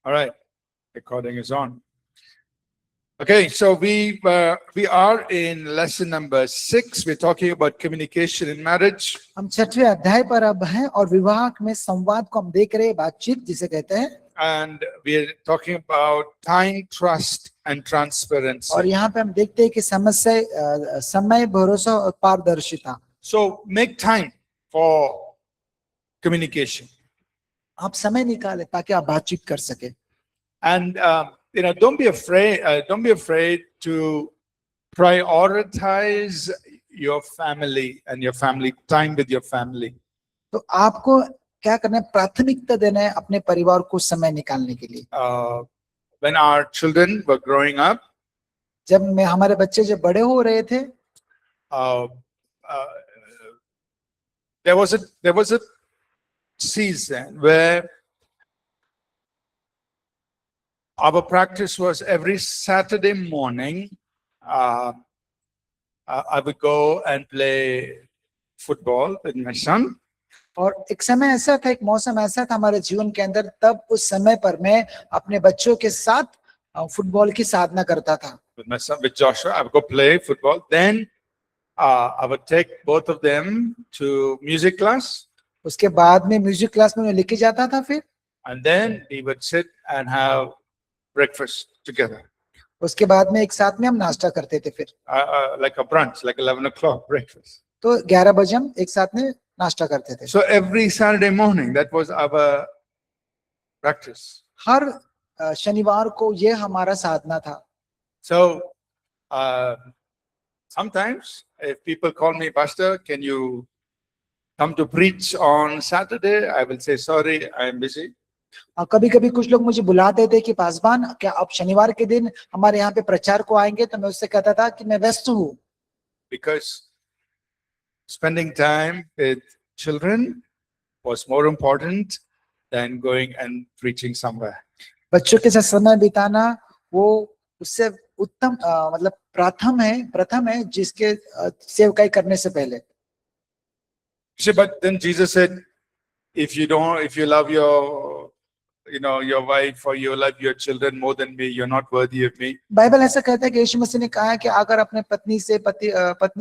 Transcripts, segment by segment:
All right, recording is on. Okay, so we are in lesson number 6. We're talking about communication in marriage. हम 6वें अध्याय पर अब हैं और विवाह में संवाद को हम देख रहे हैं, बातचीत जिसे कहते हैं, And we're talking about time, trust, and transparency. और यहाँ पे हम देखते हैं कि समय, भरोसा और पारदर्शिता. So make time for communication. आप समय निकालें ताकि आप बातचीत कर सके. And don't be afraid. Don't be afraid to prioritize your family and your family time with your family. तो आपको क्या करना है? प्राथमिकता देना है अपने परिवार को समय निकालने के लिए. When our children were growing up, जब हमारे बच्चे जब बड़े हो रहे थे, there was a season where our practice was every Saturday morning, I would go and play football with my son. और एक समय ऐसा था, एक मौसम ऐसा था हमारे जीवन के अंदर, तब उस समय पर मैं अपने बच्चों के साथ फुटबॉल की साधना करता था. With my son, with Joshua, I would go play football. Then I would take both of them to music class. उसके बाद में म्यूजिक क्लास में उन्हें लेके जाता था फिर. And then we would sit and have breakfast together. उसके बाद में एक साथ में हम नाश्ता करते थे फिर. Like a brunch, like 11 o'clock breakfast. तो 11 बजे हम एक साथ में नाश्ता करते थे. So every Saturday morning, that was our practice. हर शनिवार को ये हमारा साधना था. So sometimes if people call me, Pastor, can you come to preach on Saturday? I will say, sorry, I am busy. कभी कभी कुछ लोग मुझे बुलाते थे कि पासवान, क्या आप शनिवार के दिन हमारे यहाँ पे प्रचार को आएंगे? तो मैं उससे कहता था कि मैं व्यस्त हूँ. Because spending time with children was more important than going and preaching somewhere. बच्चों के साथ समय बिताना वो उससे उत्तम मतलब प्रथम है जिसके सेवकाई करने से पहले. But then Jesus said, if you love your wife or you love your children more than me, you're not worthy of me. Bible ऐसा कहता है कि यीशु मसीह ने कहा है कि अगर अपने पत्नी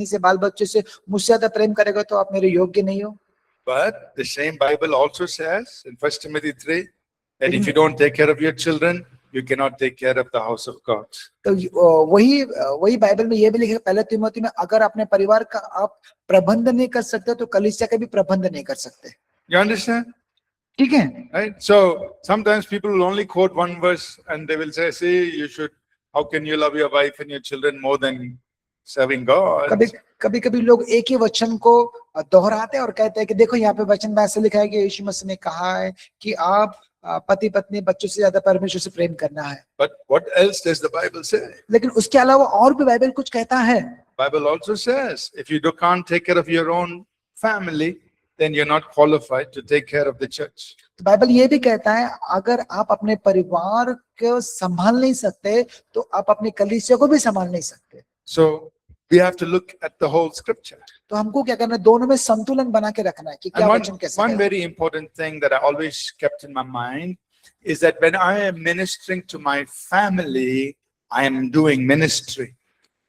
से बाल बच्चों से मुझसे ज्यादा प्रेम करेगा तो आप मेरे योग्य नहीं हो. But the same Bible also says in 1 Timothy 3 that if you don't take care of your children, you cannot take care of the house of God. तो वही बाइबल में ये भी लिखा है पहले तीमुथियुस में, अगर अपने परिवार का आप प्रबंधन नहीं कर सकते तो कलीसिया का भी प्रबंधन नहीं कर सकते. You understand? ठीक है. Right? So sometimes people will only quote one verse and they will say, see, how can you love your wife and your children more than serving God? कभी लोग एक ही वचन को दोहराते हैं और कहते हैं कि देखो यहाँ पे वचन में ऐसे लिखा है कि यीशु मसीह ने कहा है कि आप पति पत्नी बच्चों से ज्यादा परमेश्वर से प्रेम करना है. But what else does the Bible say? लेकिन उसके अलावा और भी बाइबल कुछ कहता है. Bible also says if you can't take care of your own family, then you're not qualified to take care of the church. तो बाइबल ये भी कहता है अगर आप अपने परिवार को संभाल नहीं सकते तो आप अपनी कलीसिया को भी संभाल नहीं सकते. So we have to look at the whole scripture. तो हमको क्या करना है? दोनों में संतुलन बना के रखना है कि क्या वचन कैसे. One very important thing that I always kept in my mind is that when I am ministering to my family, I am doing ministry.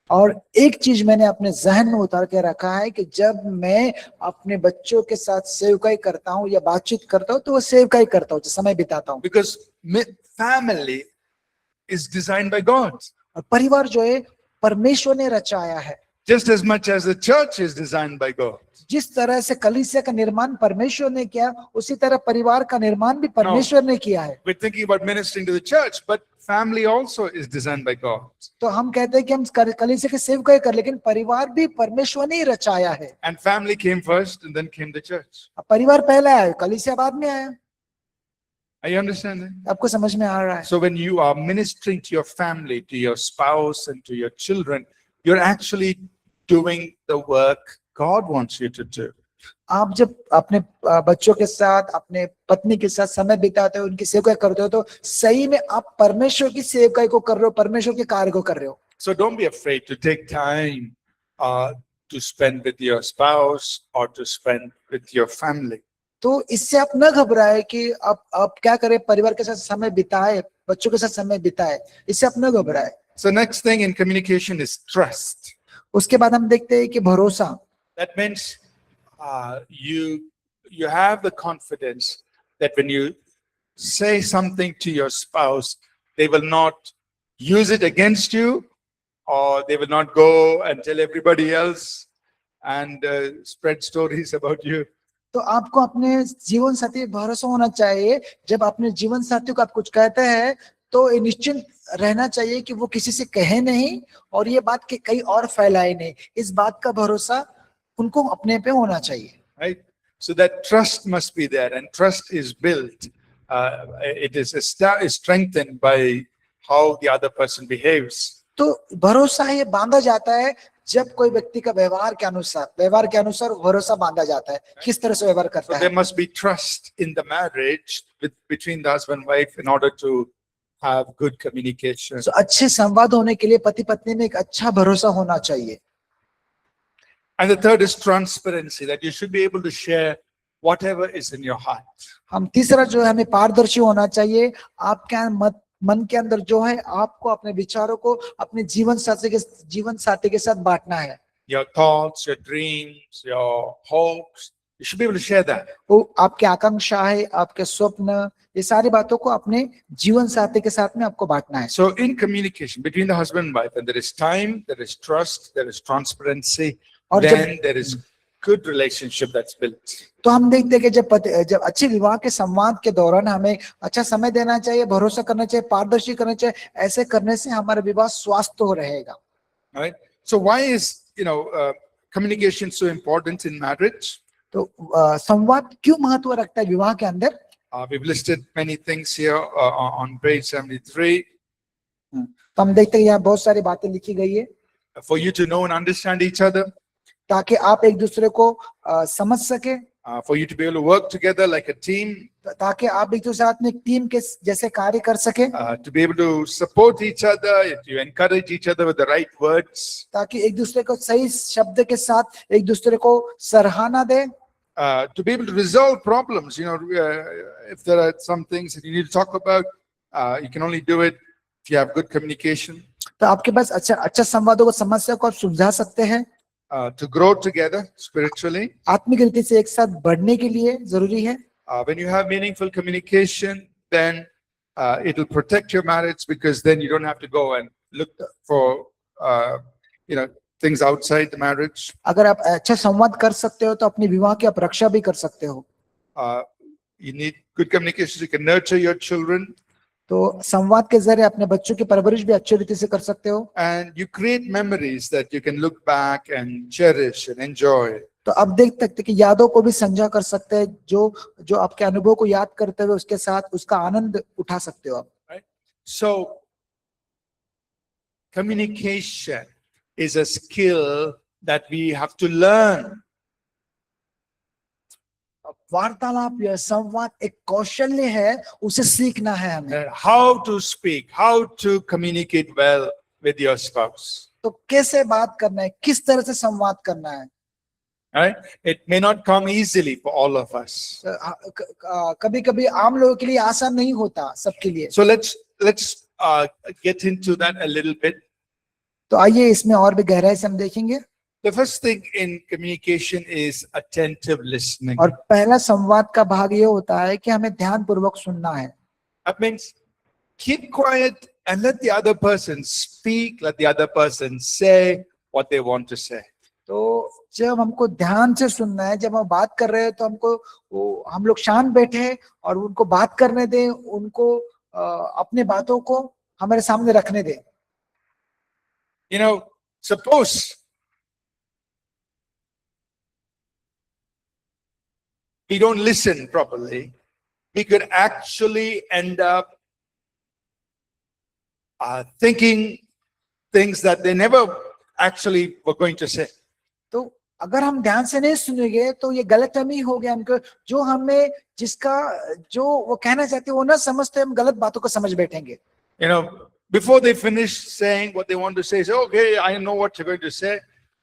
और एक चीज मैंने अपने जहन में उतार के रखा है कि जब मैं अपने बच्चों के साथ सेवकाई करता हूँ या बातचीत करता हूँ तो वो सेवकाई करता हूँ, समय बिताता हूँ. Because family is designed by God. और परिवार जो है परमेश्वर ने रचाया है. Just as much as the church is designed by God. जिस तरह से कलीसिया का निर्माण परमेश्वर ने किया, उसी तरह परिवार का निर्माण भी परमेश्वर ने किया है. We're thinking about ministering to the church, but family also is designed by God. तो हम कहते हैं कि हम कलीसिया की सेवकाई कर, लेकिन परिवार भी परमेश्वर ने ही रचाया है. And family came first and then came the church. परिवार पहले आया, कलीसिया बाद में आया. Are you understanding? आपको समझ में आ रहा है? So when you are ministering to your family, to your spouse and to your children, you're actually doing the work God wants you to do. आप जब अपने बच्चों के साथ, अपने पत्नी के साथ समय बिताते हो, उनकी सेवकाई करते हो, तो सही में आप परमेश्वर की सेवकाई को कर रहे हो, परमेश्वर के कार्य को कर रहे हो. So don't be afraid to take time to spend with your spouse or to spend with your family. तो इससे आप न घबराए कि आप क्या करें, परिवार के साथ समय बिताए, बच्चों के साथ समय बिताए, इससे आप न घबराए। So next thing in communication is trust. उसके बाद हम देखते हैं कि भरोसा। That means you have the confidence that when you say something to your spouse, they will not use it against you, or they will not go and tell everybody else and spread stories about you. तो आपको अपने जीवन साथी पर भरोसा होना चाहिए। जब अपने जीवन साथी को आप कुछ कहते हैं तो ये निश्चिंत रहना चाहिए कि वो किसी से कहे नहीं और ये बात के कई और फैलाए नहीं। इस बात का भरोसा उनको अपने पे होना चाहिए। Right? So that trust must be there, and trust is built. It is strengthened by how the other person behaves. तो भरोसा ये बांधा जाता है जब कोई व्यक्ति का व्यवहार के अनुसार भरोसा बांधा जाता है, किस तरह से व्यवहार So करता there है। must be trust in the marriage between the husband and wife in order to have good communication. तो अच्छे संवाद होने के लिए पति पत्नी में एक अच्छा भरोसा होना चाहिए। And the third is transparency, that you should be able to share whatever is in your heart. हम तीसरा जो है, हमें पारदर्शी होना चाहिए। आपके मन के अंदर जो है, आपको अपने विचारों को अपने जीवन साथी के साथ बांटना है। Your thoughts, your dreams, your hopes, you should be able to share that. वो आपकी आकांक्षा है, आपके स्वप्न, ये सारी बातों को अपने जीवन साथी के साथ में आपको बांटना है। So in communication between the husband and wife, and there is time, there is trust, there is transparency, और then there is good relationship that's built. तो हम देखते हैं कि जब अच्छे विवाह के संवाद के दौरान हमें अच्छा समय देना चाहिए, भरोसा करना चाहिए, पारदर्शी करना चाहिए। ऐसे करने से हमारा विवाह स्वस्थ हो रहेगा। Right? So why is communication so important in marriage? तो संवाद क्यों महत्व रखता है विवाह के अंदर? We've listed many things here on page 73. तो हम देखते हैं यहाँ बहुत सारी बातें लिखी गई है। For you to know and understand each other, ताकि आप एक दूसरे को समझ सके, for you to be able to work together like a team, ताकि आप एक दूसरे साथ में एक टीम के जैसे कार्य कर सके, to be able to support each other, to encourage each other with the right words, ताकि एक दूसरे को सही शब्द के साथ एक दूसरे को सराहना दे, to be able to resolve problems. If there are some things that you need to talk about, you can only do it if you have good communication. तो आपके पास अच्छा संवादों को, समस्या को आप सुलझा सकते हैं। To grow together spiritually, आत्मिक रीति से एक साथ बढ़ने के लिए जरूरी है। when you have meaningful communication, then it will protect your marriage, because then you don't have to go and look for things outside the marriage. अगर आप अच्छा संवाद कर सकते हो तो अपने विवाह की आप रक्षा भी कर सकते हो। You need good communication so you can nurture your children, तो संवाद के जरिए अपने बच्चों की परवरिश भी अच्छी रीति से कर सकते हो। and you create memories that you can look back and cherish and enjoy. तो अब देख सकते कि यादों को भी संजो कर सकते हैं, जो आपके अनुभव को याद करते हुए उसके साथ उसका आनंद उठा सकते हो आप। Right? So communication is a skill that we have to learn. वार्तालाप या संवाद एक कौशल्य है, उसे सीखना है हमें। How to speak, how to communicate well with your spouse. तो कैसे बात करना है, किस तरह से संवाद करना है। Right? It may not come easily for all of us. कभी-कभी आम लोगों के लिए आसान नहीं होता, सबके लिए। So let's get into that a little bit. तो आइए इसमें और भी गहराई से हम देखेंगे। The first thing in communication is attentive listening. और पहला संवाद का भाग ये होता है कि हमें ध्यानपूर्वक सुनना है। That means keep quiet and let the other person speak, let the other person say what they want to say. तो जब हमको ध्यान से सुनना है, जब हम बात कर रहे हैं तो हम लोग शांत बैठे और उनको बात करने दें, उनको अपने बातों को हमारे सामने रखने दें। Suppose we don't listen properly, we could actually end up thinking things that they never actually were going to say. तो अगर हम ध्यान से नहीं सुनेंगे तो ये गलतफहमी हो गया हमको, जो वो कहना चाहते हैं वो ना समझते, हम गलत बातों को समझ बैठेंगे। Before they finish saying what they want to say, okay, I know what you're going to say.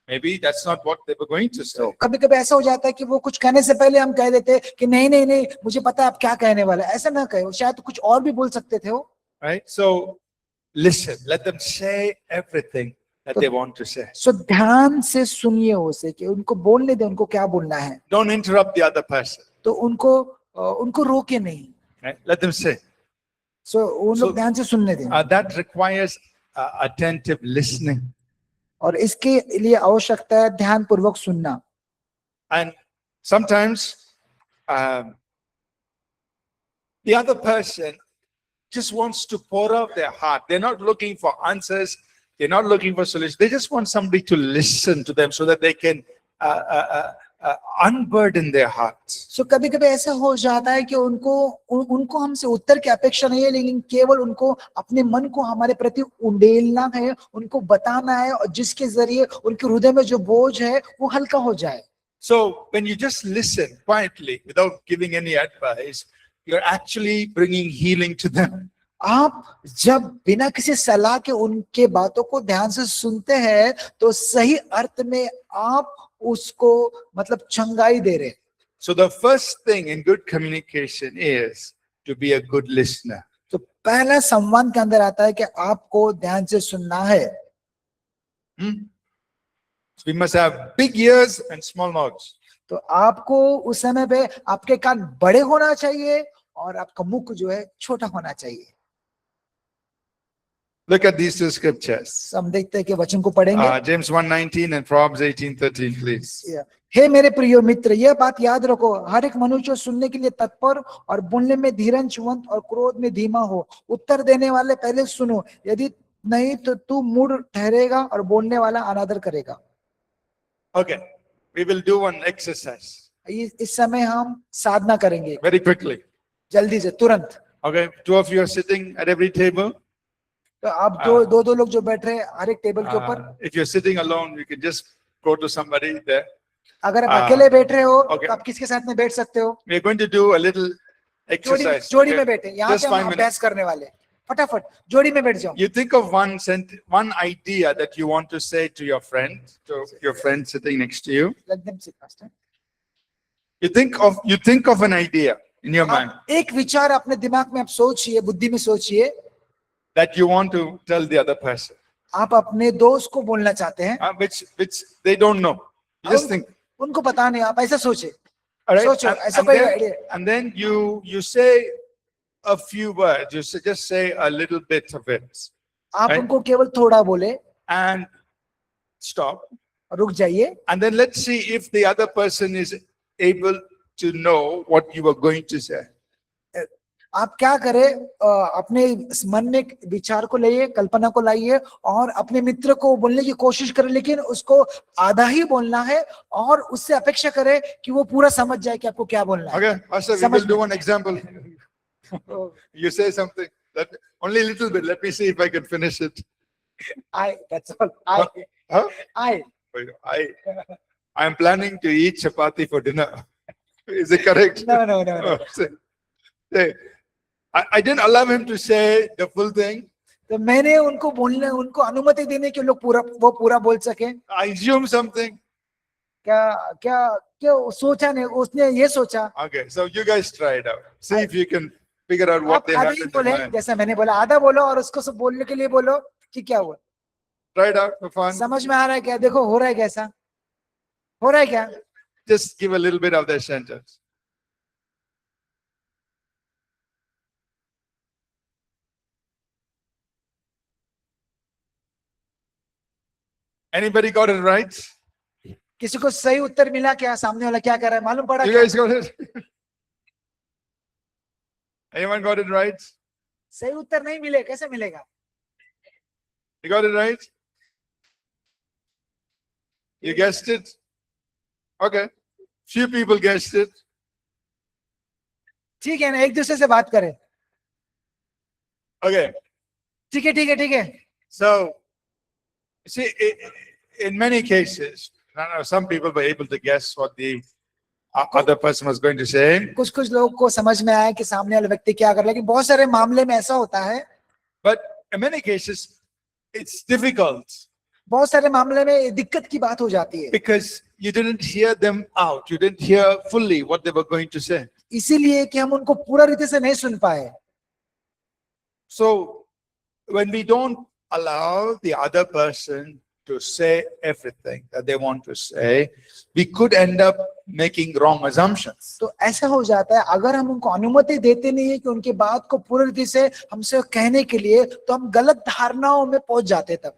Maybe that's not what they were going to say. तो कभी कभी ऐसा हो जाता है कि वो कुछ कहने से पहले हम कह देते हैं कि नहीं नहीं नहीं मुझे पता है आप क्या कहने वाले हैं। ऐसा ना कहे, वो शायद कुछ और भी बोल सकते थे वो। Right? So listen, let them say everything that they want to say. सो ध्यान से सुनिए उसे कि उनको बोलने दे, उनको क्या बोलना है। Don't interrupt the other person. तो उनको रोके नहीं। Right? Let them say. सो उन लोग So, ध्यान से सुनने दें। That requires attentive listening. और इसके लिए आवश्यकता है ध्यान पूर्वक सुनना। And sometimes the other person just wants to pour out their heart. They're not looking for answers. They're not looking for solutions. They just want somebody to listen to them so that they can unburden their hearts. सो कभी कभी ऐसा हो जाता है कि उनको हमसे उत्तर की अपेक्षा नहीं है, लेकिन केवल उनको अपने मन को हमारे प्रति उंडेलना है, उनको बताना है, और जिसके जरिए उनके हृदय में जो बोझ है वो हल्का हो जाए। So when you just listen quietly without giving any advice, you're actually bringing healing to them. आप जब बिना किसी सलाह के उनके बातों को ध्यान से सुनते हैं तो सही अर्थ में आप उसको मतलब चंगाई दे रहे। So the first thing in good communication is to be a good listener. तो पहला संवाद के अंदर आता है कि आपको ध्यान से सुनना है। So we must have big ears and small mouths. तो आपको उस समय पे आपके कान बड़े होना चाहिए और आपका मुख जो है छोटा होना चाहिए। Look at these two scriptures. हम देखते हैं कि वचन को पढ़ेंगे। James 1:19 and Proverbs 18:13, please. हे मेरे प्रिय मित्र, यह बात याद रखो, हर एक मनुष्य सुनने के लिए तत्पर और बोलने में धीरजवंत और क्रोध में धीमा हो। उत्तर देने वाले पहले सुनो, यदि नहीं तो तू मूढ़ ठहरेगा और बोलने वाला अनादर करेगा। Okay, we will do one exercise इस समय हम साधना करेंगे very quickly. जल्दी से, तुरंत। Okay, two of you are sitting at every table. तो आप दो लोग जो बैठ रहे हैं हर एक टेबल के ऊपर। If you're sitting alone, you can just go to somebody there. अगर आप अकेले बैठ रहे हो okay. तो आप किसके साथ में बैठ सकते हो? We're going to do a little exercise. जोड़ी okay? में बैठे, यहाँ Just पे हम 5 minutes. अभ्यास करने वाले। फटाफट जोड़ी में बैठ जाओ। You think of one idea that you want to say to your friend sitting next to you. Let them sit first. You think of an idea in your mind एक विचार अपने दिमाग में आप सोचिए, बुद्धि में सोचिए, that you want to tell the other person, आप अपने दोस्त को बोलना चाहते हैं, which they don't know. You just think. उनको पता नहीं, आप ऐसा सोचे। All right? सोचो, ऐसा कोई idea. And then you say a few words. You just say a little bit of it. आप right? उनको केवल थोड़ा बोले And stop. रुक जाइए, And then let's see if the other person is able to know what you are going to say. आप क्या करें, अपने मन में विचार को लाइए, कल्पना को लाइए और अपने मित्र को बोलने की कोशिश करें, लेकिन उसको आधा ही बोलना है और उससे अपेक्षा करें कि वो पूरा समझ जाए कि आपको क्या बोलना है। Okay, Pastor, we will do one example. You say something that only a little bit. Let me see if I can finish it. That's all. Huh? I am planning to eat chapati for dinner. Is it correct? No. Say, I didn't allow him to say the full thing. तो मैंने उनको अनुमति देने के लोग वो पूरा बोल सके। I assume something. क्या सोचा नहीं, उसने ये सोचा। Okay, so you guys try it out. See if you can figure out what आप they आधा have ही in बोले, their mind. जैसा मैंने बोला आधा बोलो और उसको सब बोलने के लिए बोलो कि क्या हुआ। Try it out for fun. समझ में आ रहा है क्या? देखो हो रहा है कैसा, हो रहा है क्या? Just give a little bit of their sentence. Anybody got it right? किसी को सही उत्तर मिला क्या? सामने वाला क्या कर रहा है मालूम पड़ा You क्या? guys got it? Anyone got it right? सही उत्तर नहीं मिले, कैसे मिलेगा? You got it right? You guessed it? Okay. Few people guessed it. ठीक है ना, एक दूसरे से बात करें। Okay. ठीक है। So, see, in many cases, I know some people were able to guess what the other person was going to say. कुछ लोगों को समझ में आया कि सामने वाला व्यक्ति क्या कर रहा है, लेकिन बहुत सारे मामले में ऐसा होता है। But in many cases, it's difficult बहुत सारे मामले में दिक्कत की बात हो जाती है, because you didn't hear them out. You didn't hear fully what they were going to say. इसीलिए कि हम उनको पूरा रीति से नहीं सुन पाए। So when we don't allow the other person to say everything that they want to say, we could end up making wrong assumptions. तो ऐसा हो जाता है, अगर हम उनको अनुमति देते नहीं है कि उनकी बात को पूरी रीति से हमसे कहने के लिए, तो हम गलत धारणाओं में पहुंच जाते हैं। तब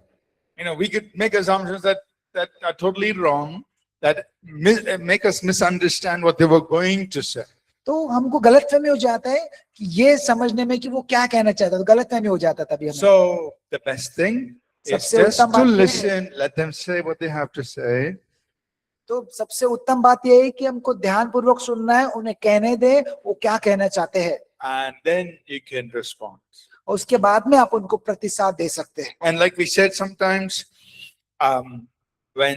You know, we could make assumptions that are totally wrong, that make us misunderstand what they were going to say. तो हमको गलतफहमी हो जाता है कि ये समझने में कि वो क्या कहना चाहता है, तो गलतफहमी हो जाता है तभी हमें। So the best thing is सबसे just उत्तम to बात ये है, listen, let them say what they have to say, तो सबसे उत्तम बात ये है कि हमको ध्यानपूर्वक सुनना है, उन्हें कहने दे वो क्या कहना चाहते हैं, and then you can respond. और उसके बाद में आप उनको प्रतिसाद दे सकते हैं। And like we said, sometimes when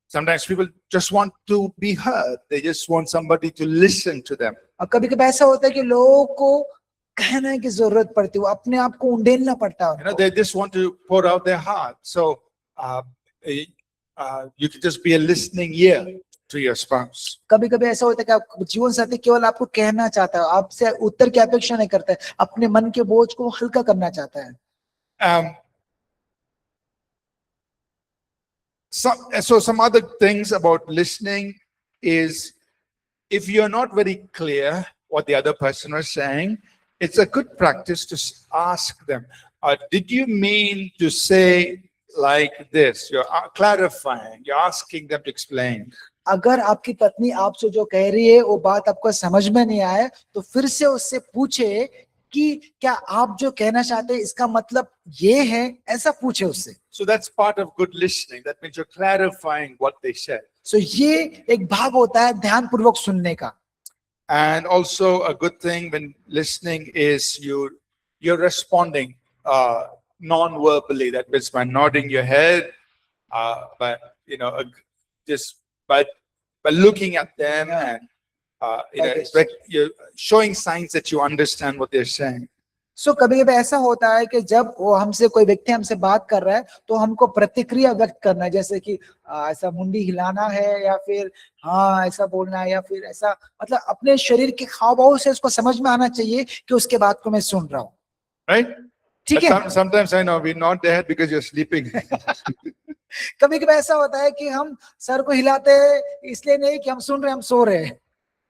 sometimes people just want to be heard, they just want somebody to listen to them. और कभी कभी ऐसा होता है कि लोगों को कहने की जरूरत पड़ती है, वो अपने आप को उंडेलना पड़ता है You know, उनको। they just want to pour out their heart. So you could just be a listening ear to your spouse. कभी कभी ऐसा होता है कि आप जीवन साथी केवल आपको कहना चाहता है, आपसे उत्तर की अपेक्षा नहीं करता है, अपने मन के बोझ को हल्का करना चाहता है। So some other things about listening is, if you're not very clear what the other person is saying, it's a good practice to ask them, did you mean to say like this? You're clarifying, you're asking them to explain. अगर आपकी पत्नी आपसे जो कह रही है वो बात आपको समझ में नहीं आए, तो फिर से उससे पूछे कि क्या आप जो कहना चाहते हैं इसका मतलब ये है, ऐसा पूछे उससे। So that's part of good listening. That means you're clarifying what they said. So ये एक भाग होता है ध्यानपूर्वक सुनने का। And also a good thing when listening is you're responding non-verbally. That means by nodding your head, but just by looking at them, and you're showing signs that you understand what they're saying. So कभी कभी ऐसा होता है कि जब वो हमसे कोई व्यक्ति हमसे बात कर रहा है तो हमको प्रतिक्रिया व्यक्त करना है, जैसे कि ऐसा मुंडी हिलाना है, या फिर हाँ ऐसा बोलना है, या फिर ऐसा, मतलब अपने शरीर के हाव भाव से उसको समझ में आना चाहिए कि उसके बात को मैं सुन रहा हूँ। Right? ठीक है। Sometimes I know we nod their head because you're sleeping. कभी कभी ऐसा होता है कि हम सर को हिलाते हैं इसलिए नहीं कि हम सुन रहे हैं, हम सो रहे हैं।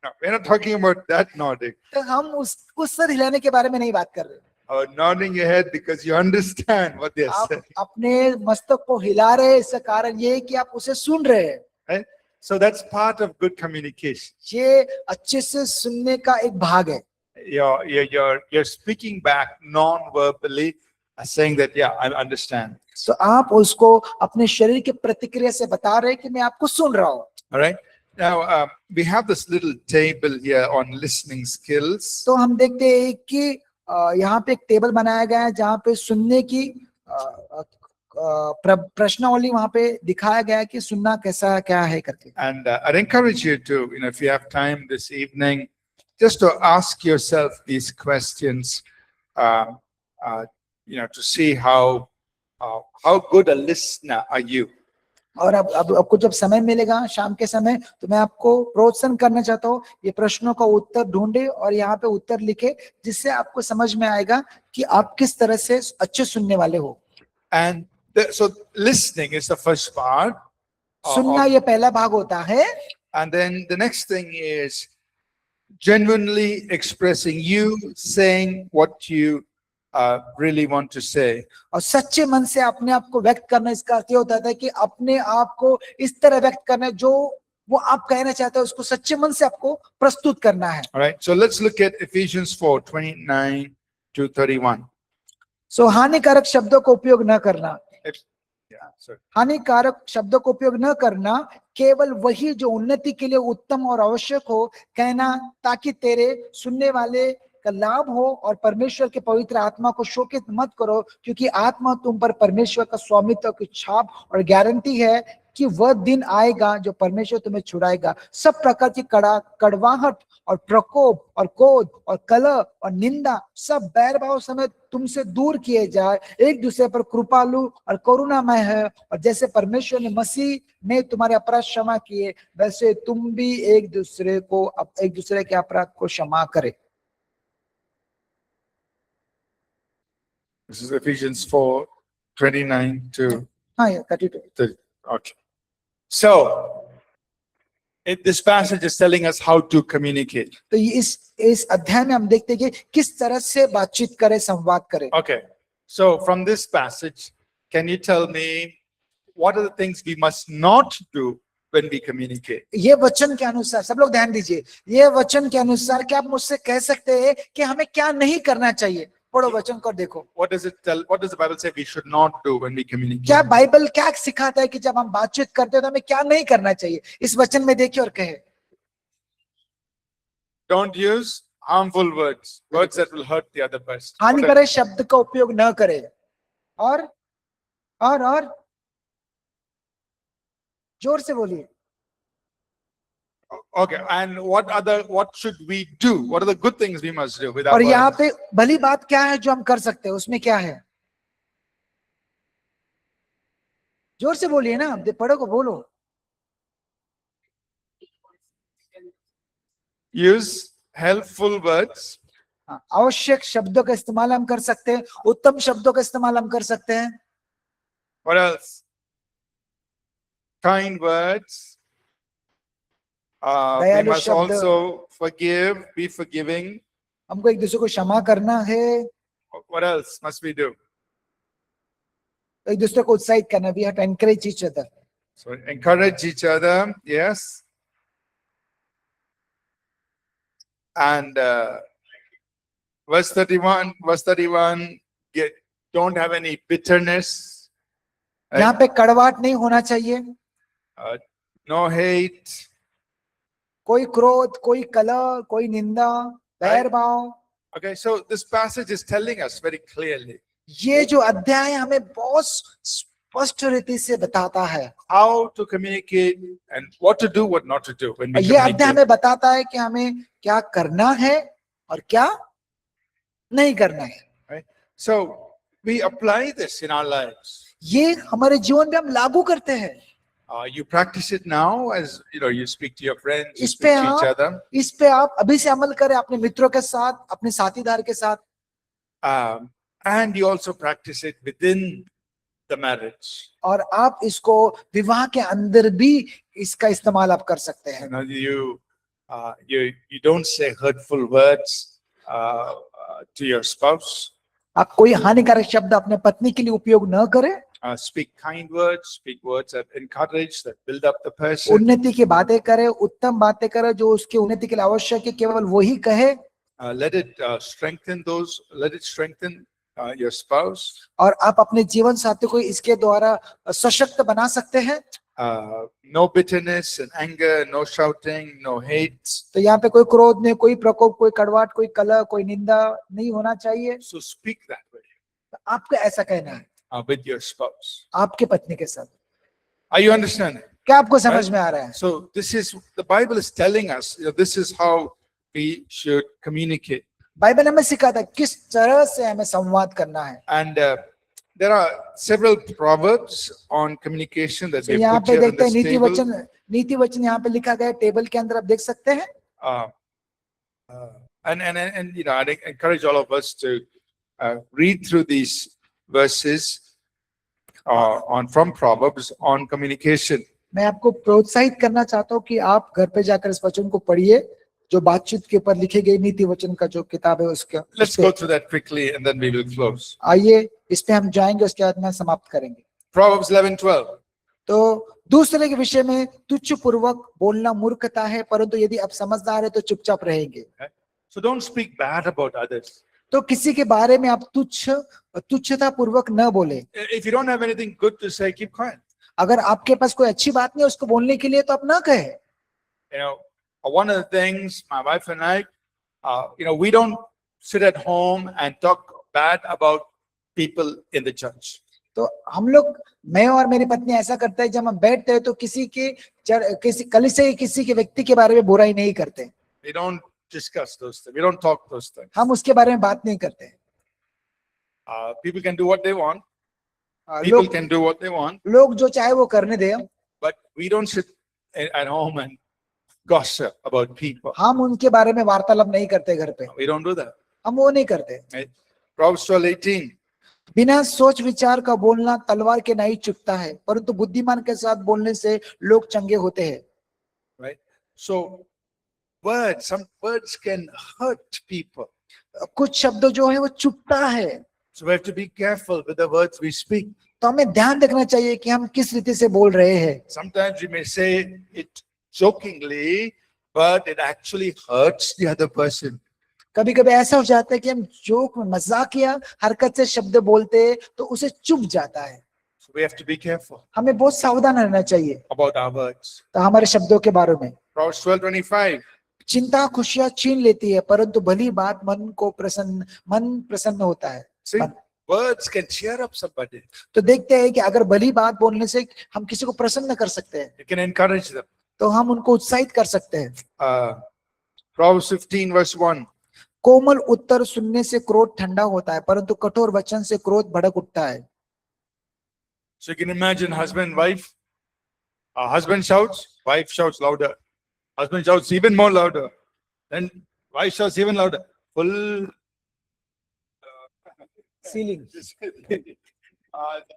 No, we're not talking about that nodding. तो हम उस सर हिलाने के बारे में नहीं बात कर रहे। Or nodding your head because you understand what they're आप saying. अपने मस्तक को हिला रहे हैं, इसका कारण ये है कि आप उसे सुन रहे हैं। Right? So that's part of good communication. ये अच्छे से सुनने का एक भाग है। You're speaking back non-verbally, saying that, yeah, I understand. तो आप उसको अपने शरीर के प्रतिक्रिया से बता रहे हैं कि मैं आपको सुन रहा हूँ। All right. Now we have this little table here on listening skills. तो हम देखते हैं कि यहाँ पे एक टेबल बनाया गया है जहाँ पे सुनने की प्रश्नावली वहाँ पे दिखाया गया है कि सुनना कैसा क्या है करके। And I'd encourage you to, if you have time this evening, just to ask yourself these questions, to see how good a listener are you. और अब आपको जब समय मिलेगा शाम के समय, तो मैं आपको प्रोत्साहन करना चाहता हूँ, ये प्रश्नों का उत्तर ढूंढे और यहाँ पे उत्तर लिखे, जिससे आपको समझ में आएगा कि आप किस तरह से अच्छे सुनने वाले हो। And so listening is the first part. सुनना ये पहला भाग होता है। And then the next thing is genuinely expressing, you saying what you really want to say. और सच्चे मन से अपने आप को व्यक्त करना, इसका अर्थ ये होता है कि अपने आप को इस तरह व्यक्त करना जो वो आप कहना चाहते हैं उसको सच्चे मन से आपको प्रस्तुत करना है। All right, so let's look at Ephesians 4:29 to 31. सो हानिकारक शब्दों का उपयोग न करना। Yeah, sorry. हानिकारक शब्दों का उपयोग न करना, केवल वही जो उन्नति के लिए उत्तम और आवश्यक हो कहना, ताकि तेरे सुनने वाले का लाभ हो, और परमेश्वर के पवित्र आत्मा को शोकित मत करो, क्योंकि आत्मा तुम पर परमेश्वर का स्वामित्व की छाप और गारंटी है कि वह दिन आएगा जो परमेश्वर तुम्हें छुड़ाएगा। सब प्रकार की कड़वाहट और प्रकोप और क्रोध और कलह और निंदा सब बैर भाव समेत तुमसे दूर किए जाए। एक दूसरे पर कृपालु और करुणामय है, और जैसे परमेश्वर ने मसीह में तुम्हारे अपराध क्षमा किए, वैसे तुम भी एक दूसरे के अपराध को क्षमा करे। This is Ephesians 4:29 to हाँ, 32। 30. Okay. So, this passage is telling us how to communicate. तो इस अध्याय में हम देखते हैं कि किस तरह से बातचीत करें, संवाद करें। Okay. So, from this passage, can you tell me what are the things we must not do when we communicate? ये वचन के अनुसार, सब लोग ध्यान दीजिए, ये वचन के अनुसार क्या आप मुझसे कह सकते हैं कि हमें क्या नहीं करना चाहिए? पढ़ो वचन को, देखो What does it tell? What does the Bible say we should not do when we communicate? क्या बाइबल क्या सिखाता है कि जब हम बातचीत करते हैं तो हमें क्या नहीं करना चाहिए? इस वचन में देखिए और कहे, Don't use harmful words, words that will hurt the other person. हानिकारक शब्द का उपयोग न करें। और जोर से बोलिए। Okay, and what should we do? What are the good things we must do with our और यहाँ words? पे भली बात क्या है जो हम कर सकते हैं, उसमें क्या है? जोर से बोलिए ना, पढ़ो को बोलो। Use helpful words. आवश्यक शब्दों का इस्तेमाल हम कर सकते हैं, उत्तम शब्दों का इस्तेमाल हम कर सकते हैं। What else? Kind words. We दयालु must शब्द। also forgive, be forgiving. हमको एक दूसरे को क्षमा करना है। What else must we do? एक दूसरे को उत्साहित करना। We have to encourage each other. So encourage each other, yes. And verse 31, don't have any bitterness, यहाँ पे कड़वाहट नहीं होना चाहिए, no hate. कोई क्रोध, कोई कलह, कोई निंदा, बैर भाव। Okay, so this passage is telling us very clearly ये जो अध्याय हमें बहुत स्पष्ट रीति से बताता है how to communicate and what to do, what not to do when we ये अध्याय communicate. हमें बताता है कि हमें क्या करना है और क्या नहीं करना है। Right? So we apply this in our lives. ये हमारे जीवन में हम लागू करते हैं। You practice it now as you speak to your friends, you इस speak पे to each आप other. इस पे आप अभी से अमल करें, अपने मित्रों के साथ, अपने साथीदार के साथ। And you also practice it within the marriage. और आप इसको विवाह के अंदर भी इसका इस्तेमाल आप कर सकते हैं। You don't say hurtful words to your spouse. आप कोई हानिकारक शब्द अपने पत्नी के लिए उपयोग न करें। Speak kind words, speak words that encourage, that build up the person. उन्नति की बातें करें, उत्तम बातें करें, जो उसकी उन्नति के लिए आवश्यक है, केवल वही कहे। Let it strengthen your spouse. और आप अपने जीवन साथी को इसके द्वारा सशक्त बना सकते हैं। No bitterness and anger, no shouting, no hate. तो यहाँ पे कोई क्रोध नहीं, कोई प्रकोप, कोई कड़वाहट, कोई कलह, कोई निंदा नहीं होना चाहिए। So speak that way. तो आपको ऐसा कहना है with your spouse. आपके पत्नी के साथ। Are you understanding? क्या आपको समझ में आ रहा है? So this is, the Bible is telling us, this is how we should communicate. Bible हमें सिखाता है किस तरह से हमें संवाद करना है। And there are several proverbs on communication that we यहाँ put पे here on देखते हैं this table. नीति वचन यहाँ पे लिखा गया है, टेबल के अंदर आप देख सकते हैं। And I encourage all of us to read through these verses from Proverbs on communication. मैं आपको प्रोत्साहित करना चाहता हूँ कि आप घर पे जाकर इस वचन को पढ़िए, जो बातचीत के ऊपर लिखे गए नीति वचन का जो किताब है उसके। Let's go through that quickly and then we will close. आइए इस पे हम जाएंगे, उसके बाद में समाप्त करेंगे। Proverbs 11:12. तो दूसरे के विषय में तुच्छ पूर्वक बोलना मूर्खता है, परंतु यदि आप समझदार है तो चुपचाप रहेंगे। So don't speak bad about others. तो किसी के बारे में आप तुच्छता पूर्वक न बोले। If you don't have anything good to say, keep quiet. अगर आपके पास कोई अच्छी बात नहीं है उसको बोलने के लिए, तो आप ना कहे। One of the things my wife and I, we don't sit at home and talk bad about people in the church. तो हम लोग, मैं और मेरी पत्नी ऐसा करते हैं, जब हम बैठते हैं तो किसी कलीसिया के किसी के व्यक्ति के बारे में बुराई नहीं करते, We don't discuss those things. We don't talk those things. हम उसके बारे में बात नहीं करते। People can do what they want. हाँ, People can do what they want. लोग जो चाहे वो करने दे, But we don't sit at home and gossip about people. हम उनके बारे में वार्तालाप नहीं करते घर पे, We don't do that. हम वो नहीं करते। Right? Proverbs 12:18. बिना सोच विचार का बोलना तलवार के नहीं चुभता है, परंतु बुद्धिमान के साथ बोलने से लोग चंगे होते हैं। Right? So some words can hurt people. कुछ शब्द जो है वो चुभता है, So we have to be careful with the words we speak. तो हमें ध्यान रखना चाहिए कि हम किस रीति से बोल रहे हैं। Sometimes we may say it jokingly, but it actually hurts the other person. कभी कभी ऐसा हो जाता है कि हम जोक में, मजाकिया हरकत से शब्द बोलते हैं तो उसे चुभ जाता है। So we have to be careful हमें बहुत सावधान रहना चाहिए about our words. तो हमारे शब्दों के बारे में। Proverbs 12:25. चिंता खुशियां छीन लेती है, परंतु भली बात मन प्रसन्न होता है। See, words can cheer up somebody. तो देखते हैं कि अगर भली बात बोलने से हम किसी को प्रसन्न कर सकते हैं, You can encourage them. तो हम उनको उत्साहित कर सकते हैं। Proverbs 15:1. कोमल उत्तर सुनने से क्रोध ठंडा होता है, परंतु कठोर वचन से क्रोध भड़क उठता है। So you can imagine husband, wife. Husband shouts, wife shouts louder. Husband shouts even more louder. Then wife shouts even louder. Full ceiling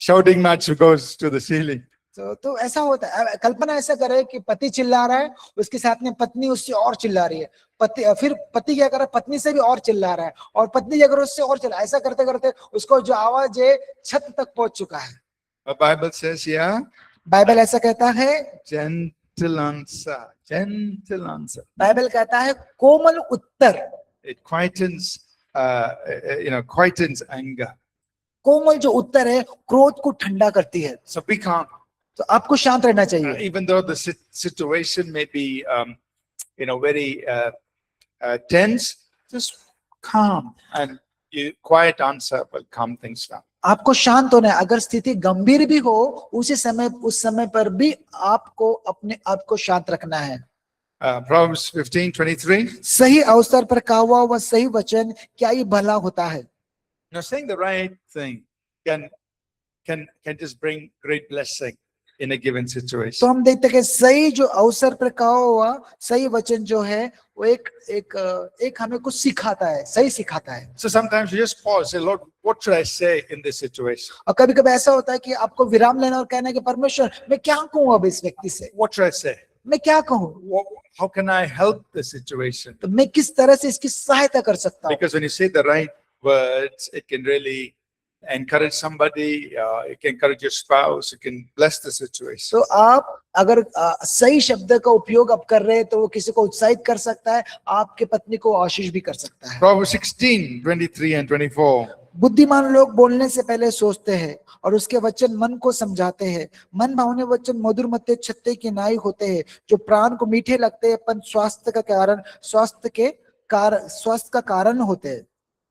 shouting match goes to the ceiling. तो ऐसा होता है। कल्पना ऐसा करे कि पति चिल्ला रहा है, उसके साथ में पत्नी उससे और चिल्ला रही है, फिर पति क्या कर रहा है, पत्नी से भी और चिल्ला रहा है, और पत्नी क्या कर रहा है, उससे और चिल्ला। ऐसा करते करते उसको जो आवाज है छत तक पहुंच चुका है। The Bible says, yeah, Bible ऐसा कहता है, gentle answer, gentle answer. Bible कहता है कोमल उत्तर, It quietens, quietens anger. कोमल जो उत्तर है क्रोध को ठंडा करती है। So be calm. तो आपको शांत रहना चाहिए। Even though the situation may be, very tense, just calm, and quiet answer will calm things down. आपको शांत होना है। अगर स्थिति गंभीर भी हो, उस समय पर भी आपको अपने आप को शांत रखना है। Proverbs 15:23. सही अवसर पर कहा हुआ सही वचन क्या ये भला होता है। Now, saying the right thing can just bring great blessing in a given तो situation. हम देखते हैं कि सही जो अवसर पर कहा हुआ सही वचन जो है वो एक हमें कुछ सिखाता है, सही सिखाता है। So sometimes you just pause, say, Lord, what should I say in this situation? और कभी कभी ऐसा होता है कि आपको विराम लेना और कहना है कि परमेश्वर मैं क्या कहूँ अब इस व्यक्ति से, What should I say? मैं क्या कहूँ, How can I help the situation? तो मैं किस तरह से इसकी सहायता कर सकता हूँ। Because when you say the right words, it can really encourage somebody, it can encourage your spouse, it can bless the situation. तो आप अगर सही शब्द का उपयोग आप कर रहे हैं तो वो किसी को उत्साहित कर सकता है, आपके पत्नी को आशीष भी कर सकता है। Proverbs 16:23 and 24. बुद्धिमान लोग बोलने से पहले सोचते हैं और उसके वचन मन को समझाते हैं। मन भावने वचन मधुर मत्ते छत्ते के नाई होते हैं, जो प्राण को मीठे लगते हैं, पर स्वास्थ्य का कारण होते हैं।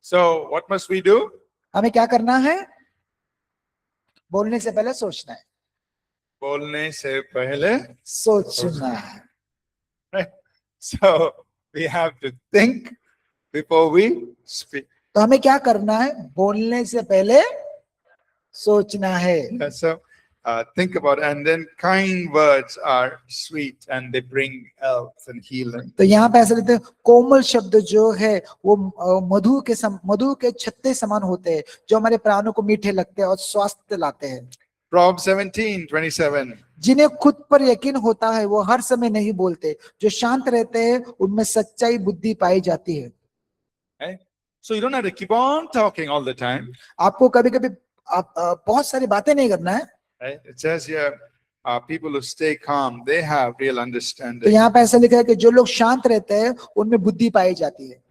So what must we do? हमें क्या करना है? बोलने से पहले सोचना है, बोलने से पहले सोचना है। Right? So we have to think before we speak. तो हमें क्या करना है? बोलने से पहले सोचना है। Yeah, so think about it. And then kind words are sweet and they bring health and healing. तो यहाँ पे ऐसा लिखते हैं कोमल शब्द जो है वो मधु के छत्ते समान होते हैं, जो हमारे प्राणों को मीठे लगते हैं और स्वास्थ्य लाते हैं। Proverbs 17:27. जिन्हें खुद पर यकीन होता है वो हर समय नहीं बोलते, जो शांत रहते हैं उनमें सच्चाई बुद्धि पाई जाती है। Okay? So you don't have to keep on talking all the time. आपको कभी कभी बहुत सारी बातें नहीं करना है। Right? It says here, people who stay calm, they have real तो understanding. यहाँ पे ऐसा लिखा है कि जो लोग शांत रहते हैं उनमें बुद्धि पाई जाती है।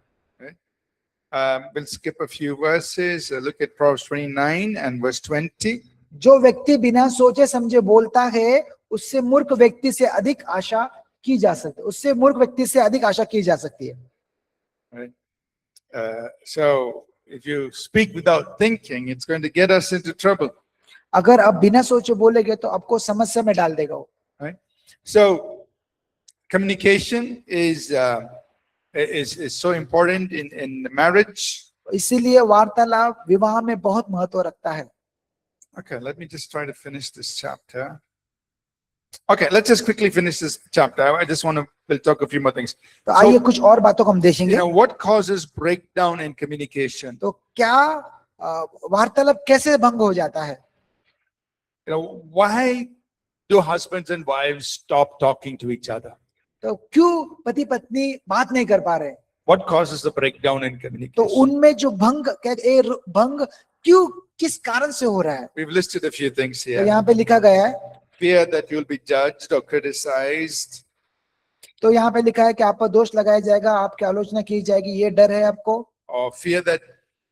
We'll skip a few verses. Look at Proverbs 29 and verse 20. जो व्यक्ति बिना सोचे समझे बोलता है उससे मूर्ख व्यक्ति से अधिक आशा की जा सकती है, उससे मूर्ख व्यक्ति से अधिक आशा की जा सकती है। Right? So if you speak without thinking, it's going to get us into trouble. अगर आप बिना सोचे बोलेंगे तो आपको समस्या में डाल देगा वो। right? So communication is so important in marriage. इसीलिए वार्तालाप विवाह में बहुत महत्व रखता है। Okay, let me just try to finish this chapter. Okay, let's just quickly finish this chapter. I just want to, we'll talk a few more things. तो आइए कुछ और बातों को हम देखेंगे। What causes breakdown in communication? तो क्या वार्तालाप कैसे भंग हो जाता है? Why do husbands and wives stop talking to each other? तो क्यों पति पत्नी बात नहीं कर पा रहे? What causes the breakdown in तो communication? उनमें जो भंग क्यों किस कारण से हो रहा है? We've listed a few things तो here. यहाँ पे लिखा गया है, Fear that you'll be judged or criticized. तो यहाँ पे लिखा है कि आप पर दोष लगाया जाएगा, आपकी आलोचना की जाएगी, ये डर है आपको। Or fear that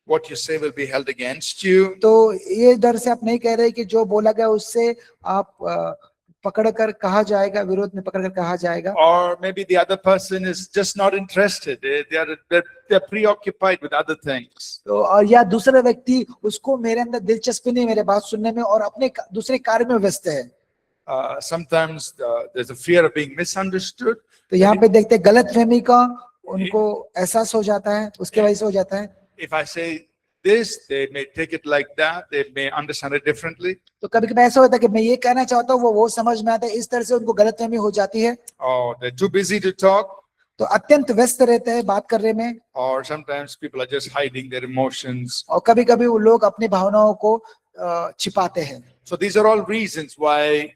what you say will be held against you. तो ये डर से आप नहीं कह रहे कि जो बोला गया उससे आप पकड़ कर कहा जाएगा, विरोध में पकड़ कर कहा जाएगा। Or maybe the other person is just not interested. They're preoccupied with other things. तो और या दूसरा व्यक्ति उसको मेरे अंदर दिलचस्पी नहीं मेरे बात सुनने में और अपने दूसरे कार्य में व्यस्त है। Sometimes there's a fear of being misunderstood. तो यहाँ पे देखते हैं गलतफहमी का उनको एहसास हो जाता है, उसके वजह से हो जाता है। If I say this, they may take it like that. They may understand it differently. तो कभी कभी ऐसा होता है कि मैं ये कहना चाहता हूँ वो समझ में आता है, इस तरह से उनको गलतफहमी हो जाती है। Or they're too busy to talk. तो अत्यंत व्यस्त रहते हैं बात करने में। Or sometimes people are just hiding their emotions. और कभी कभी वो लोग अपनी भावनाओं को छिपाते हैं। So these are all reasons why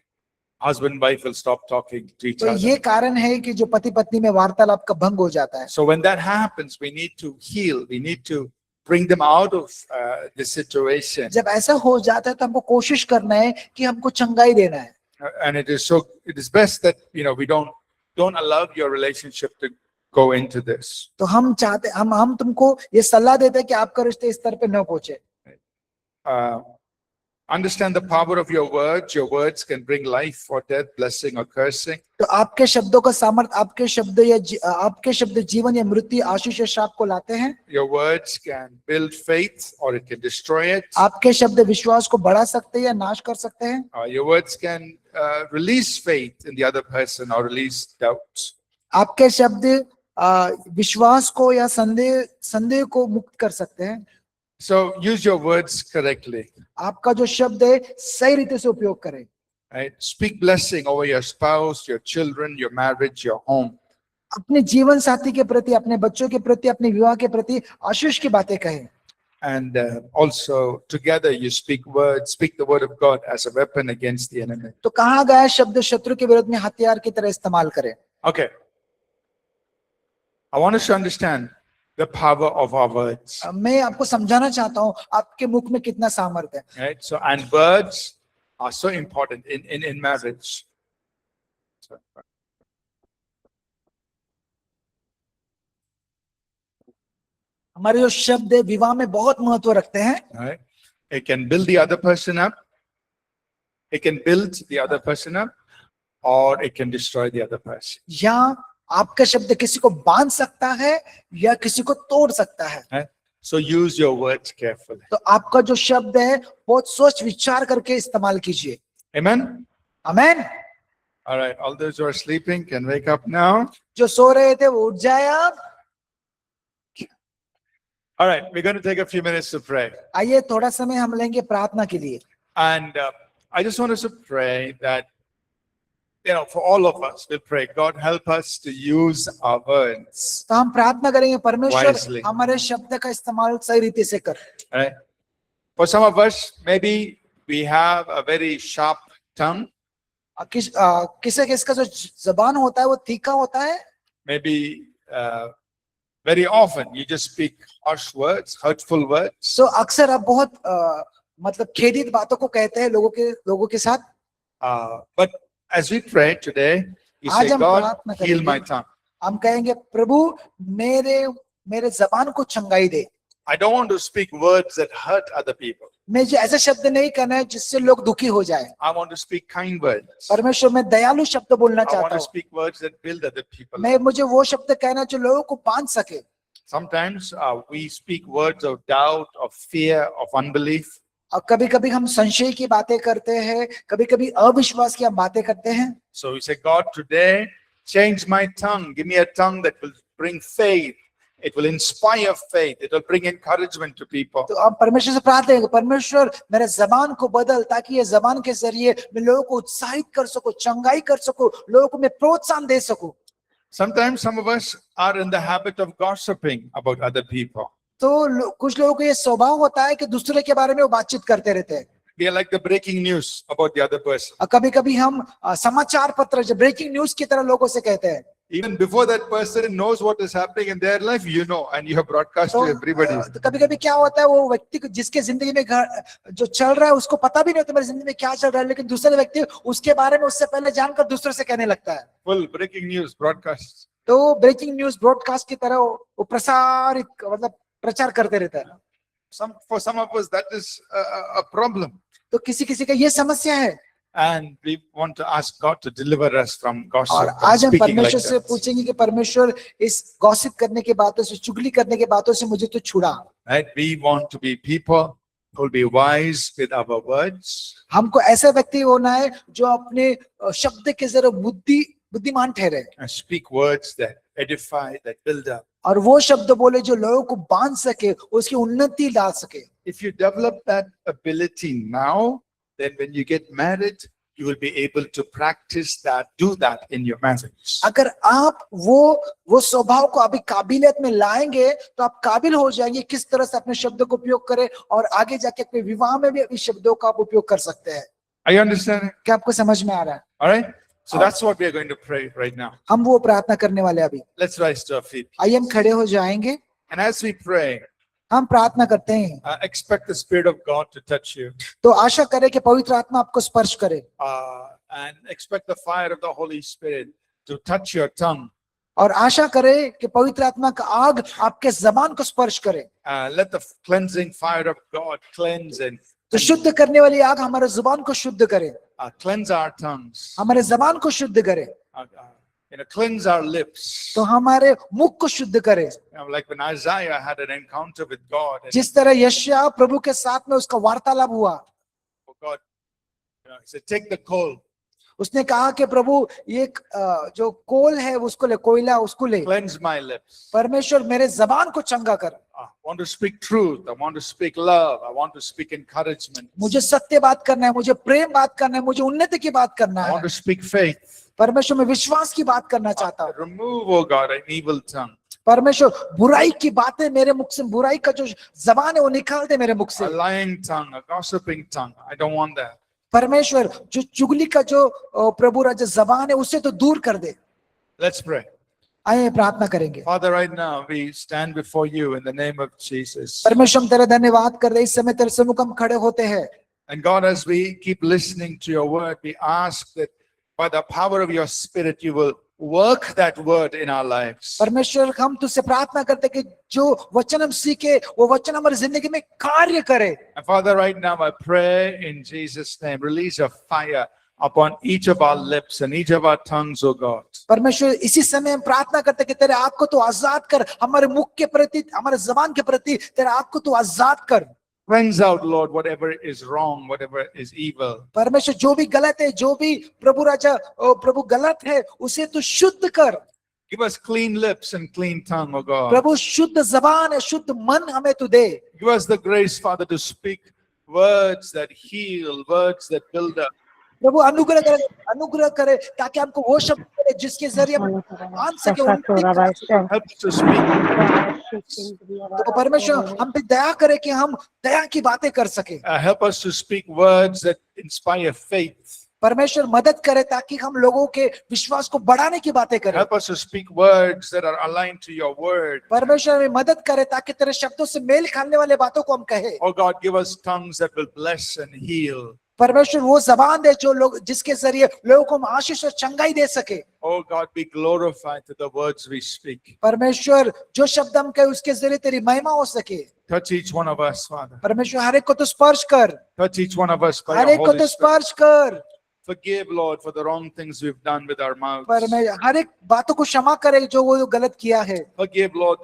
husband and wife will stop talking to each तो other. ये कारण है कि जो पति पत्नी में वार्तालाप का भंग हो जाता है। So when that happens, we need to heal. We need to bring them out of this situation. जब ऐसा हो जाता है तो हमको कोशिश करना है कि हमको चंगाई देना है। And it is best that we don't allow your relationship to go into this. तो हम चाहते हम तुमको ये सलाह देते हैं कि आपका रिश्ते इस स्तर पे न पहुंचे। Understand the power of your words. Your words can bring life or death, blessing or cursing. तो आपके शब्दों का सामर्थ्य, आपके शब्द जीवन या मृत्यु, आशीष या श्राप को लाते हैं। Your words can build faith or it can destroy it. आपके शब्द विश्वास को बढ़ा सकते हैं या नाश कर सकते हैं। Your words can release faith in the other person or release doubts. आपके शब्द विश्वास को या संदेह को मुक्त कर सकते हैं। So use your words correctly. आपका जो शब्द है सही रीति से उपयोग करें। Right? Speak blessing over your spouse, your children, your marriage, your home. अपने जीवन साथी के प्रति, अपने बच्चों के प्रति, अपने विवाह के प्रति आशीष की बातें कहें। And also together you speak the word of God as a weapon against the enemy. तो कहा गया शब्द शत्रु के विरोध में हथियार की तरह इस्तेमाल करें। Okay. I want us to understand the power of our words. मैं आपको समझाना चाहता हूँ आपके मुख में कितना सामर्थ्य है। Right? So, and words are so important in marriage. हमारे जो शब्द है विवाह में बहुत महत्व रखते हैं। Right? It can build the other person up. It can build the other person up, or it can destroy the other person. या आपका शब्द किसी को बांध सकता है या किसी को तोड़ सकता है। Right? So use your words carefully. तो आपका जो शब्द है बहुत सोच विचार करके इस्तेमाल कीजिए। Amen. आमीन। All right. All those who are sleeping can wake up now. जो सो रहे थे वो उठ जाए अब। All right. We're going to take a few minutes to pray. आइए थोड़ा समय हम लेंगे प्रार्थना के लिए। And I just want us to pray that, for all of us, we'll pray, God, help us to use our words. तो हम प्रार्थना करेंगे परमेश्वर Wisely. हमारे शब्द का इस्तेमाल सही रीति से कर। Right? For some of us, maybe we have a very sharp tongue. किसका जो जबान होता है वो तीखा होता है। Maybe very often you just speak harsh words, hurtful words. तो अक्सर आप बहुत मतलब खेदित बातों को कहते हैं लोगों के साथ। But as we pray today, you say, आज हम God, प्रार्थना heal करेंगे। my tongue. हम कहेंगे प्रभु मेरे जबान को चंगाई दे। I don't want to speak words that hurt other people. मुझे ऐसे शब्द नहीं कहना है जिससे लोग दुखी हो जाए। I want to speak kind words. परमेश्वर मैं दयालु शब्द बोलना I want चाहता to हूँ। speak words that build other people. मुझे वो शब्द कहना जो लोगों को बांध सके। Sometimes we speak words of doubt, of fear, of unbelief. और कभी कभी हम संशय की बातें करते हैं, कभी कभी अविश्वास की हम बातें करते हैं। So we say, God, today change my tongue. Give me a tongue that will bring faith. It will inspire faith. It will bring encouragement to people. तो आप परमेश्वर से प्रार्थना करें, परमेश्वर मेरे जबान को बदल, ताकि ये जबान के जरिए मैं लोगों को उत्साहित कर सकूं, चंगाई कर सकूं, लोगों को मैं प्रोत्साहन दे सकूं। Sometimes some of us are in the habit of gossiping about other people. तो कुछ लोगों को ये स्वभाव होता है कि दूसरे के बारे में वो बातचीत करते रहते हैं। We are like the breaking news about the other person. कभी कभी हम समाचार पत्र जो ब्रेकिंग न्यूज की तरह लोगों से कहते हैं। Even before that person knows what is happening in their life, you know, and you have broadcast to everybody. तो कभी कभी क्या होता है, वो व्यक्ति को जिसके जिंदगी में जो चल रहा है उसको पता भी नहीं होता मेरी जिंदगी में क्या चल रहा है, लेकिन दूसरे व्यक्ति उसके बारे में उससे पहले जानकर दूसरे से कहने लगता है। Full breaking news broadcast. तो ब्रेकिंग न्यूज ब्रॉडकास्ट की तरह वो प्रसारित मतलब प्रचार करते रहता है। For some of us, that is a problem. तो किसी किसी का ये समस्या है, And we want to ask God to deliver us from gossip और and आज हम speaking like परमेश्वर से that. पूछेंगे कि परमेश्वर इस गॉसिप करने की बातों से, चुगली करने की बातों से मुझे तो छुड़ा। Right? We want to be people who will be wise with our words. हमको ऐसा व्यक्ति होना है जो अपने शब्द के जरिए बुद्धिमान ठहरे, And speak words that edify, that build up. और वो शब्द बोले जो लोगों को बांध सके, उसकी उन्नति ला सके। If you develop that ability now, then when you get married, you will be able to practice that, do that in your marriage. अगर आप वो स्वभाव को अभी काबिलियत में लाएंगे तो आप काबिल हो जाएंगे किस तरह से अपने शब्दों को उपयोग करें, और आगे जाके अपने विवाह में भी इस शब्दों का आप उपयोग कर सकते हैं। Are you understanding? क्या आपको समझ में आ रहा है? All right. So that's what we are going to pray right now. हम वो प्रार्थना करने वाले अभी। Let's rise to our feet. आइए हम खड़े हो जाएंगे। And as we pray, हम प्रार्थना करते हैं expect the Spirit of God to touch you. तो आशा करें कि पवित्र आत्मा आपको स्पर्श करे, And expect the fire of the Holy Spirit to touch your tongue. और आशा करें कि पवित्र आत्मा का आग आपके जबान को स्पर्श करे। Let the cleansing fire of God cleanse and तो शुद्ध करने वाली आग हमारे जुबान को शुद्ध करे, cleanse our tongues. हमारे जबान को शुद्ध करे, Cleanse our lips. तो हमारे मुख को शुद्ध करे। Like when Isaiah had an encounter with God. And जिस तरह यशायाह प्रभु के साथ में उसका वार्तालाप हुआ, God, he said, take the coal. उसने कहा कि प्रभु ये जो कोल है उसको ले, कोयला उसको ले। Cleanse my lips. परमेश्वर मेरे जबान को चंगा कर। I want to speak truth. I want to speak love. I want to speak encouragement. मुझे सत्य बात करना है, मुझे प्रेम बात करना है, मुझे उन्नति की बात करना I है। want to speak faith. परमेश्वर मैं विश्वास की बात करना चाहता हूँ। Remove, oh God, an evil tongue. परमेश्वर बुराई की बातें मेरे मुख से, बुराई का जो जबान है वो निकाल दे मेरे मुख A से। lying tongue, a gossiping tongue. I don't want that. परमेश्वर जो चुगली का जो प्रभु राजा जबान है उसे तो दूर कर दे। Let's pray. आइए प्रार्थना करेंगे। Father, right now we stand before you in the name of Jesus. परमेश्वर हम तेरा धन्यवाद कर रहे, इस समय तेरे सम्मुख हम खड़े होते हैं। And God, as we keep listening to your word, we ask that by the power of your Spirit, you will work that word in our lives. परमेश्वर हम तुझसे प्रार्थना करते कि जो वचन हम सीखे वो वचन हमारी जिंदगी में कार्य करे। And Father, right now I pray in Jesus' name, release a fire upon each of our lips and each of our tongues, oh God. परमेश्वर इसी समय हम प्रार्थना करते कि तेरे आग को तो आजाद कर, हमारे मुख के प्रति, हमारे जबान के प्रति तेरे आग को तो आजाद कर। Cleanse out, Lord, whatever is wrong, whatever is evil. परमेश्वर जो भी गलत है, जो भी प्रभु राजा प्रभु गलत है उसे तो शुद्ध कर। Give us clean lips and clean tongue, oh God. प्रभु शुद्ध जबान है, शुद्ध मन हमें तू दे। Give us the grace, Father, to speak words that heal, words that build up. प्रभु अनुग्रह करे ताकि हमको वो शब्द करे जिसके जरिए हम मान सके। Help us to speak. तो परमेश्वर हम पे दया करे कि हम दया की बातें कर सके। Help us to speak words that inspire faith. परमेश्वर मदद करे ताकि हम लोगों के विश्वास को बढ़ाने की बातें करें। Help us to speak words that are aligned to your word. परमेश्वर हमें मदद करे ताकि तेरे शब्दों से मेल खाने वाले बातों को हम कहे। Oh God, give us tongues that will bless and heal. परमेश्वर वो जबान दे जो लोग, जिसके जरिए लोगों को हम आशीष और चंगाई दे सके। Oh God, be glorified to the words we speak. परमेश्वर जो शब्द हम कहे उसके जरिए तेरी महिमा हो सके। Touch each one of us, Father. परमेश्वर हर एक को तो स्पर्श कर, Touch each one of us by her your एक को Holy तो Spirit. स्पर्श कर। Forgive, Lord, for the wrong things we've done with our mouths. परमेश्वर हर एक बातों को क्षमा करे जो वो गलत किया है। Forgive, Lord,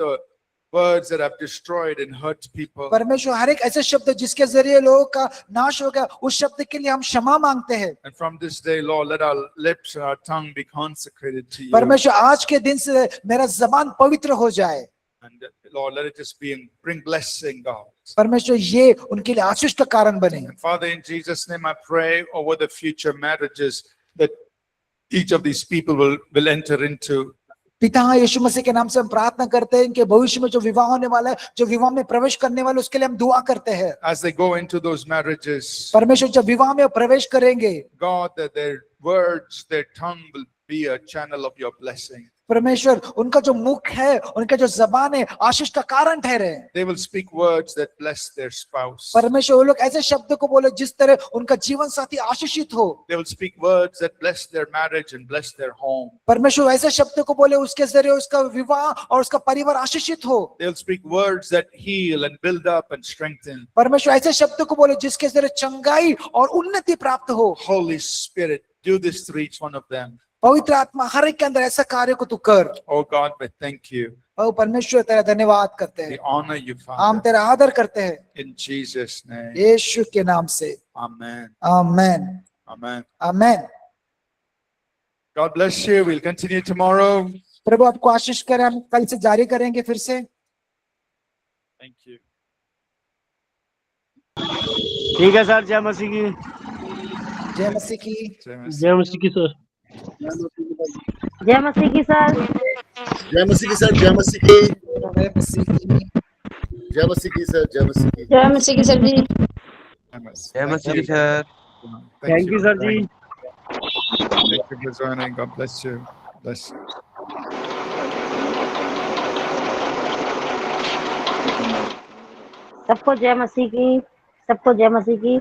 words that have destroyed and hurt people. परमेश्वर हर एक ऐसे शब्द जिसके जरिए लोगों का नाश हो गया, उस शब्द के लिए हम क्षमा मांगते हैं। And from this day, Lord, let our lips and our tongue be consecrated to you. परमेश्वर आज के दिन से मेरा जबान पवित्र हो जाए। And Lord, let it just be and bring blessing, God. परमेश्वर ये उनके लिए आशीष का कारण बने। And Father, in Jesus' name, I pray over the future marriages that each of these people will enter into. पिता यीशु मसीह के नाम से हम प्रार्थना करते हैं कि भविष्य में जो विवाह होने वाला है, जो विवाह में प्रवेश करने वाले, उसके लिए हम दुआ करते हैं। As they go into those marriages, परमेश्वर जब विवाह में प्रवेश करेंगे, God, that their words, their tongue will be a channel of your blessing. परमेश्वर उनका जो मुख है, उनका जो जबान है, आशीष का कारण ठहरे। They will speak words that bless their spouse. परमेश्वर वो लोग ऐसे शब्द को बोले जिस तरह उनका जीवन साथी आशीषित हो। They will speak words that bless their marriage and bless their home. परमेश्वर ऐसे शब्द को बोले उसके जरिए उसका विवाह और उसका परिवार आशीषित हो। They'll speak words that heal and build up and strengthen. परमेश्वर ऐसे शब्द को बोले जिसके जरिए चंगाई और उन्नति प्राप्त हो। Holy Spirit, do this through each one of them. पवित्र आत्मा हर एक के अंदर ऐसा कार्य को तू कर। Oh God, we thank you. ओ परमेश्वर तेरा धन्यवाद करते We हैं, honor you, हम Father. तेरा आदर करते हैं In Jesus' name. यीशु के नाम से। Amen. Amen Amen. Amen. God bless you. We'll continue tomorrow. प्रभु आपको आशीष करे। हम कल से जारी करेंगे फिर से। Thank you. ठीक है सर, जय मसीह की। जय मसीह की। जय मसीह की सर। जय मसीह की सर। जय मसीह की सर, जय मसीह की, जय मसीह की। जय मसीह की सर, जय मसीह की। जय मसीह की सर जी। जय मसीह की सर। थैंक यू सर जी। Thank you for joining. God bless you. Bless you. सबको जय मसीह की, सबको जय मसीह की।